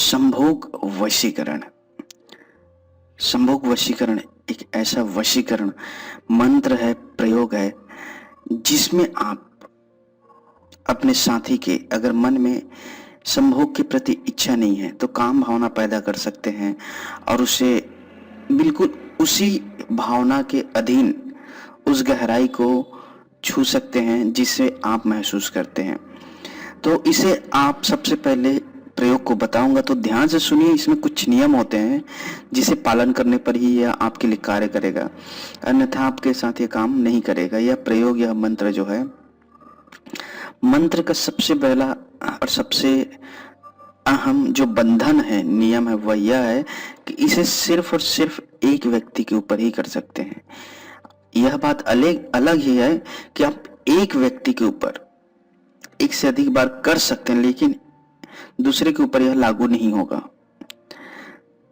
संभोग वशीकरण। संभोग वशीकरण एक ऐसा वशीकरण मंत्र है, प्रयोग है, जिसमें आप अपने साथी के अगर मन में संभोग के प्रति इच्छा नहीं है तो काम भावना पैदा कर सकते हैं और उसे बिल्कुल उसी भावना के अधीन उस गहराई को छू सकते हैं जिसे आप महसूस करते हैं। तो इसे आप सबसे पहले प्रयोग को बताऊंगा, तो ध्यान से सुनिए। इसमें कुछ नियम होते हैं जिसे पालन करने पर ही यह आपके लिए कार्य करेगा, अन्यथा आपके साथ ये काम नहीं करेगा। यह प्रयोग, यह मंत्र जो है, मंत्र का सबसे पहला और सबसे अहम जो बंधन है, नियम है, वह यह है कि इसे सिर्फ और सिर्फ एक व्यक्ति के ऊपर ही कर सकते हैं। यह बात अलग अलग ही है कि आप एक व्यक्ति के ऊपर एक से अधिक बार कर सकते हैं, लेकिन दूसरे के ऊपर यह लागू नहीं होगा।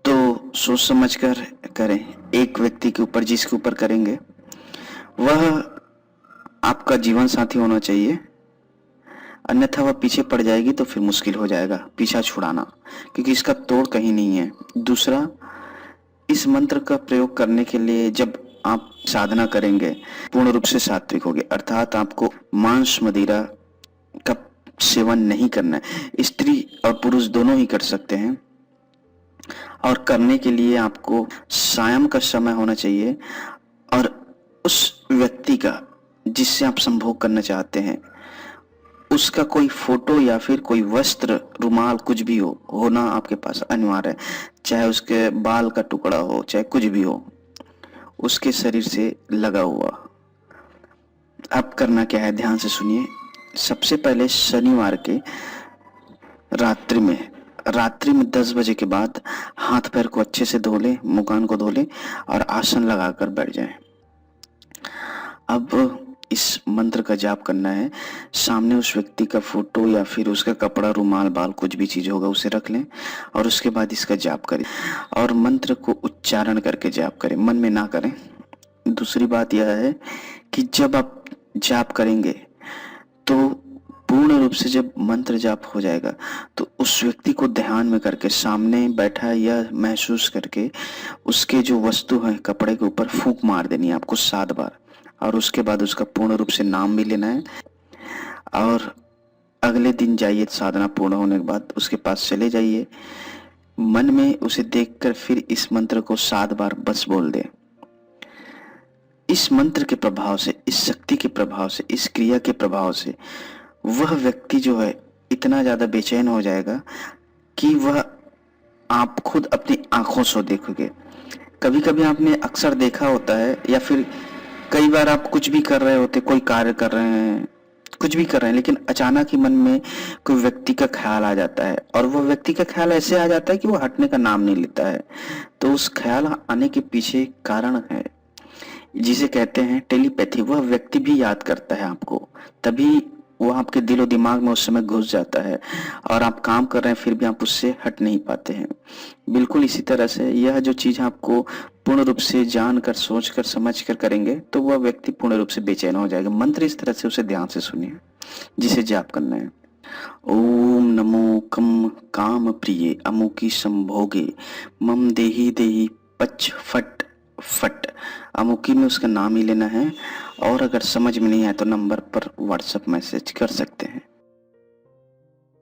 तो सोच समझ कर करें। एक व्यक्ति के ऊपर जिसके ऊपर करेंगे वह आपका जीवन साथी होना चाहिए, अन्यथा वह पीछे पड़ जाएगी तो फिर मुश्किल हो जाएगा पीछा छुड़ाना, क्योंकि इसका तोड़ कहीं नहीं है। दूसरा, इस मंत्र का प्रयोग करने के लिए जब आप साधना करेंगे पूर्ण रूप से सात्विक होगे, अर्थात आपको मांस मदिरा का सेवन नहीं करना है। स्त्री और पुरुष दोनों ही कर सकते हैं, और करने के लिए आपको सायं का समय होना चाहिए, और उस व्यक्ति का जिससे आप संभोग करना चाहते हैं उसका कोई फोटो या फिर कोई वस्त्र, रुमाल, कुछ भी होना आपके पास अनिवार्य है। चाहे उसके बाल का टुकड़ा हो, चाहे कुछ भी हो, उसके शरीर से लगा हुआ। अब करना क्या है, ध्यान से सुनिए। सबसे पहले शनिवार के रात्रि में 10 बजे के बाद हाथ पैर को अच्छे से धो लें, मुखान को धो लें और आसन लगाकर बैठ जाएं। अब इस मंत्र का जाप करना है। सामने उस व्यक्ति का फोटो या फिर उसका कपड़ा, रुमाल, बाल, कुछ भी चीज होगा उसे रख लें और उसके बाद इसका जाप करें, और मंत्र को उच्चारण करके जाप करें, मन में ना करें। दूसरी बात यह है कि जब आप जाप करेंगे तो पूर्ण रूप से जब मंत्र जाप हो जाएगा तो उस व्यक्ति को ध्यान में करके, सामने बैठा है यह महसूस करके, उसके जो वस्तु है कपड़े के ऊपर फूंक मार देनी है आपको 7 बार, और उसके बाद उसका पूर्ण रूप से नाम भी लेना है। और अगले दिन जाइए, साधना पूर्ण होने के बाद उसके पास चले जाइए, मन में उसे देखकर फिर इस मंत्र को 7 बार बस बोल दे। इस मंत्र के प्रभाव से, इस शक्ति के प्रभाव से, इस क्रिया के प्रभाव से वह व्यक्ति जो है इतना ज्यादा बेचैन हो जाएगा कि वह आप खुद अपनी आंखों से देखोगे। कभी कभी आपने अक्सर देखा होता है, या फिर कई बार आप कुछ भी कर रहे होते, कोई कार्य कर रहे हैं, कुछ भी कर रहे हैं, लेकिन अचानक ही मन में कोई व्यक्ति का ख्याल आ जाता है, और वह व्यक्ति का ख्याल ऐसे आ जाता है कि वो हटने का नाम नहीं लेता है। तो उस ख्याल आने के पीछे कारण है जिसे कहते हैं टेलीपैथी। वह व्यक्ति भी याद करता है आपको, तभी वह आपके दिलो दिमाग में उस समय घुस जाता है, और आप काम कर रहे हैं फिर भी आप उससे हट नहीं पाते हैं। बिल्कुल इसी तरह से यह जो चीज आपको पूर्ण रूप से जानकर, सोचकर, समझकर करेंगे तो वह व्यक्ति पूर्ण रूप से बेचैन हो जाएगा। मंत्र इस तरह से उसे ध्यान से सुनिए जिसे जाप करना है। ओम नमो कम काम प्रिय अमुकी संभोगे मम देही देही पच फट फट। अमुकी में उसका नाम ही लेना है, और अगर समझ में नहीं आए तो नंबर पर व्हाट्सएप मैसेज कर सकते हैं।